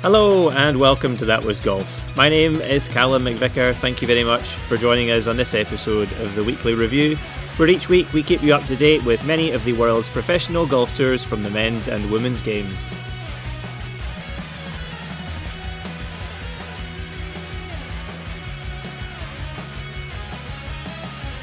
Hello and welcome to That Was Golf. My name is Calum MacVicar. Thank you very much for joining us on this episode of the Weekly Review, where each week we keep you up to date with many of the world's professional golf tours from the men's and women's games.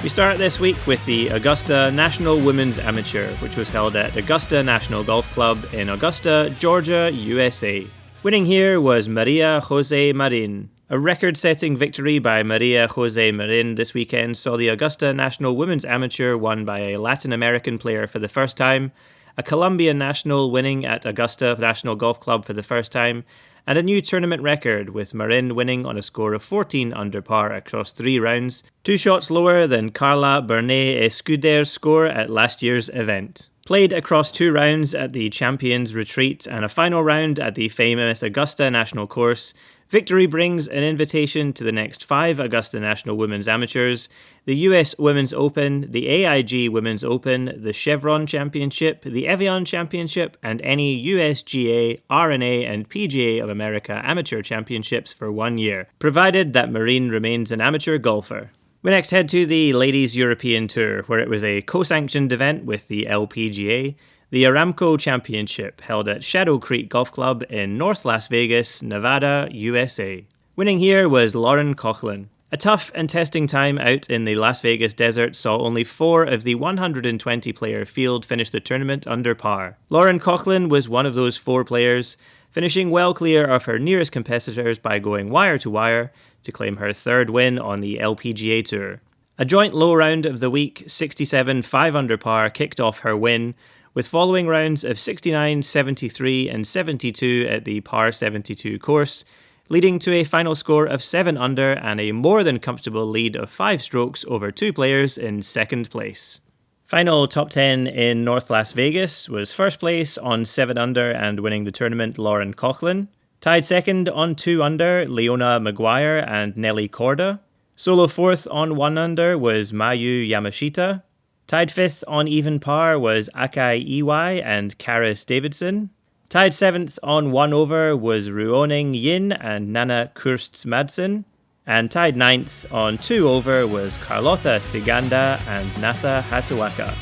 We start this week with the Augusta National Women's Amateur, which was held at Augusta National Golf Club in Augusta, Georgia, USA. Winning here was Maria Jose Marin. A record-setting victory by Maria Jose Marin this weekend saw the Augusta National Women's Amateur won by a Latin American player for the first time, a Colombian national winning at Augusta National Golf Club for the first time, and a new tournament record with Marin winning on a score of 14 under par across 3 rounds, 2 shots lower than Carla Bernet Escuder's score at last year's event. Played across 2 rounds at the Champions Retreat and a final round at the famous Augusta National Course, victory brings an invitation to the next 5 Augusta National Women's Amateurs, the US Women's Open, the AIG Women's Open, the Chevron Championship, the Evian Championship, and any USGA, RNA, and PGA of America Amateur Championships for 1 year, provided that Marin remains an amateur golfer. We next head to the Ladies European Tour, where it was a co-sanctioned event with the LPGA, the Aramco Championship, held at Shadow Creek Golf Club in North Las Vegas, Nevada, USA. Winning here was Lauren Coughlin. A tough and testing time out in the Las Vegas desert saw only 4 of the 120-player field finish the tournament under par. Lauren Coughlin was one of those 4 players, finishing well clear of her nearest competitors by going wire to wire to claim her 3rd win on the LPGA Tour. A joint low round of the week, 67 5 under par, kicked off her win, with following rounds of 69, 73 and 72 at the par 72 course, leading to a final score of 7 under and a more than comfortable lead of 5 strokes over 2 players in 2nd place. Final top 10 in North Las Vegas was first place on 7 under and winning the tournament Lauren Coughlin. Tied second on 2 under, Leona Maguire and Nelly Korda. Solo 4th on 1 under was Mayu Yamashita. Tied 5th on even par was Akai Iwai and Karis Davidson. Tied 7th on 1 over was Ruoning Yin and Nana Kurst Madsen. And tied 9th on 2 over was Carlota Siganda and Nasa Hatuaka.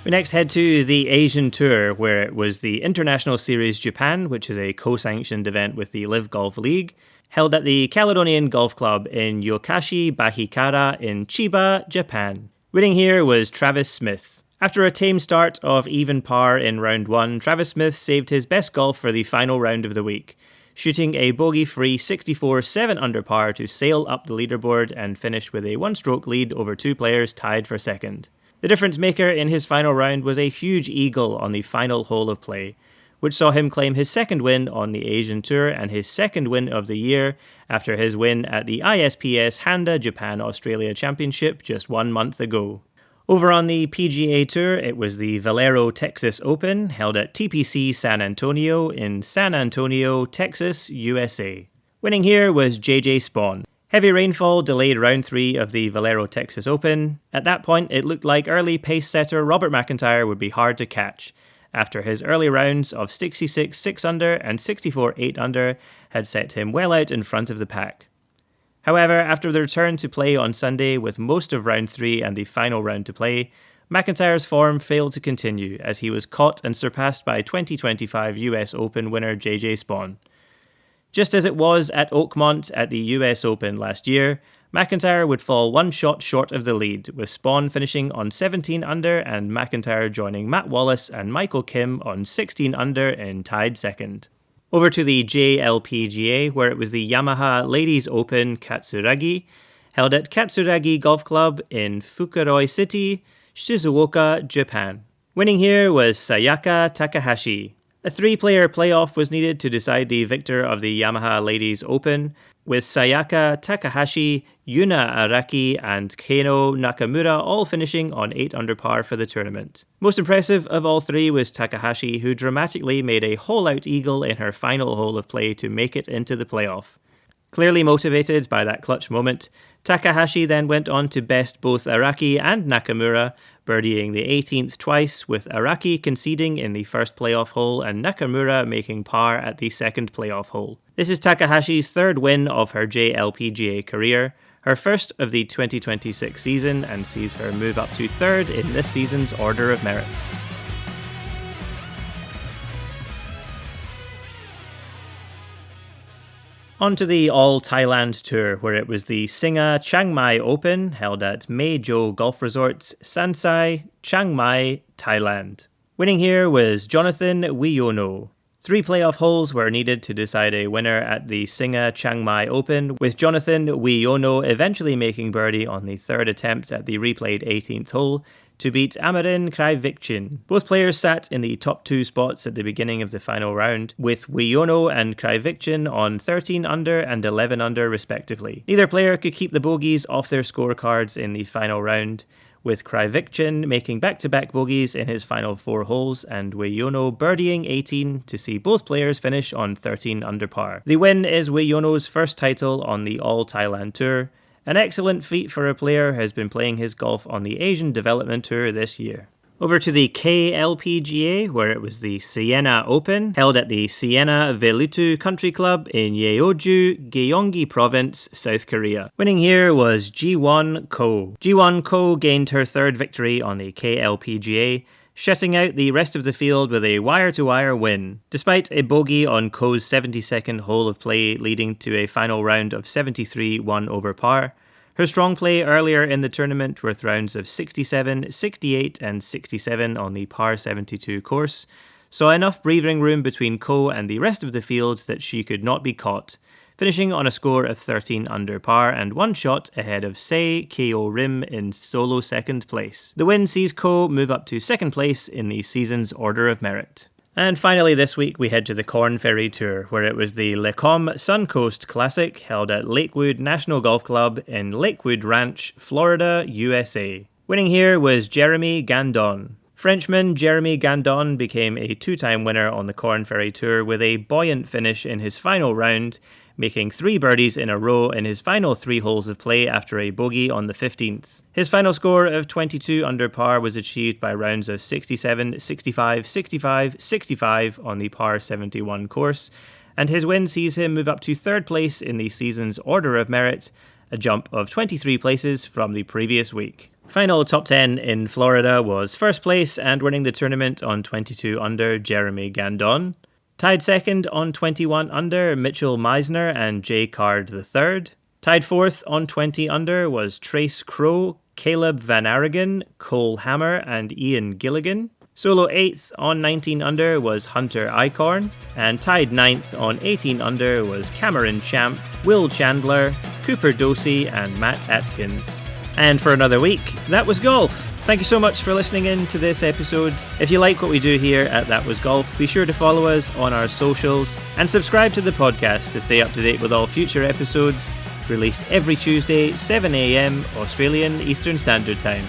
We next head to the Asian Tour, where it was the International Series Japan, which is a co-sanctioned event with the Live Golf League, held at the Caledonian Golf Club in Yokashi Bahikara in Chiba, Japan. Winning here was Travis Smyth. After a tame start of even par in round 1, Travis Smyth saved his best golf for the final round of the week, shooting a bogey-free 64 7 under par to sail up the leaderboard and finish with a 1-stroke lead over 2 players tied for 2nd. The difference maker in his final round was a huge eagle on the final hole of play, which saw him claim his 2nd win on the Asian Tour and his 2nd win of the year after his win at the ISPS Handa Japan Australia Championship just 1 month ago. Over on the PGA Tour, it was the Valero Texas Open, held at TPC San Antonio in San Antonio, Texas, USA. Winning here was JJ Spawn. Heavy rainfall delayed round 3 of the Valero Texas Open. At that point, it looked like early pace setter Robert McIntyre would be hard to catch, after his early rounds of 66 6 under and 64 8 under had set him well out in front of the pack. However, after the return to play on Sunday with most of round 3 and the final round to play, McIntyre's form failed to continue as he was caught and surpassed by 2025 US Open winner JJ Spawn. Just as it was at Oakmont at the US Open last year, McIntyre would fall 1 shot short of the lead, with Spawn finishing on 17 under and McIntyre joining Matt Wallace and Michael Kim on 16 under in tied 2nd. Over to the JLPGA, where it was the Yamaha Ladies Open Katsuragi, held at Katsuragi Golf Club in Fukuroi City, Shizuoka, Japan. Winning here was Sayaka Takahashi. A 3-player playoff was needed to decide the victor of the Yamaha Ladies Open, with Sayaka Takahashi, Yuna Araki, and Keno Nakamura all finishing on 8 under par for the tournament. Most impressive of all 3 was Takahashi, who dramatically made a hole-out eagle in her final hole of play to make it into the playoff. Clearly motivated by that clutch moment, Takahashi then went on to best both Araki and Nakamura birdieing the 18th twice, with Araki conceding in the first playoff hole and Nakamura making par at the second playoff hole. This is Takahashi's third win of her JLPGA career, her first of the 2026 season, and sees her move up to third in this season's order of merit. On to the All-Thailand Tour, where it was the Singa Chiang Mai Open, held at Mae Jo Golf Resorts, Sansai, Chiang Mai, Thailand. Winning here was Jonathan Wiono. 3 playoff holes were needed to decide a winner at the Singa Chiang Mai Open, with Jonathan Wiono eventually making birdie on the third attempt at the replayed 18th hole, to beat Amarin Krajvikcin. Both players sat in the top 2 spots at the beginning of the final round, with Wiono and Krajvikcin on 13 under and 11 under respectively. Neither player could keep the bogeys off their scorecards in the final round, with Krajvikcin making back-to-back bogeys in his final 4 holes and Wiono birdieing 18 to see both players finish on 13 under par. The win is Wiono's first title on the All-Thailand Tour. An excellent feat for a player who has been playing his golf on the Asian Development Tour this year. Over to the KLPGA, where it was the Siena Open, held at the Siena Velutu Country Club in Yeoju, Gyeonggi Province, South Korea. Winning here was Ji-won Ko. Ji-won Ko gained her third victory on the KLPGA, shutting out the rest of the field with a wire-to-wire win. Despite a bogey on Ko's 72nd hole of play leading to a final round of 73 1 over par, her strong play earlier in the tournament with rounds of 67, 68 and 67 on the par 72 course saw enough breathing room between Ko and the rest of the field that she could not be caught, finishing on a score of 13 under par and 1 shot ahead of Sei Keo Rim in solo second place. The win sees Ko move up to second place in the season's order of merit. And finally this week we head to the Corn Ferry Tour, where it was the Lecom Suncoast Classic held at Lakewood National Golf Club in Lakewood Ranch, Florida, USA. Winning here was Jeremy Gandon. Frenchman Jeremy Gandon became a 2-time winner on the Corn Ferry Tour with a buoyant finish in his final round, making 3 birdies in a row in his final 3 holes of play after a bogey on the 15th. His final score of 22 under par was achieved by rounds of 67, 65, 65, 65 on the par 71 course, and his win sees him move up to third place in the season's order of merit, a jump of 23 places from the previous week. Final top 10 in Florida was first place and winning the tournament on 22 under Jeremy Gandon. Tied second on 21 under, Mitchell Meisner and Jay Card III. Tied fourth on 20 under was Trace Crow, Caleb Van Aragon, Cole Hammer and Ian Gilligan. Solo 8th on 19 under was Hunter Eichhorn, and tied 9th on 18 under was Cameron Champ, Will Chandler, Cooper Dosey and Matt Atkins. And for another week, that was golf. Thank you so much for listening in to this episode. If you like what we do here at That Was Golf, be sure to follow us on our socials and subscribe to the podcast to stay up to date with all future episodes, released every Tuesday, 7 a.m. Australian Eastern Standard Time.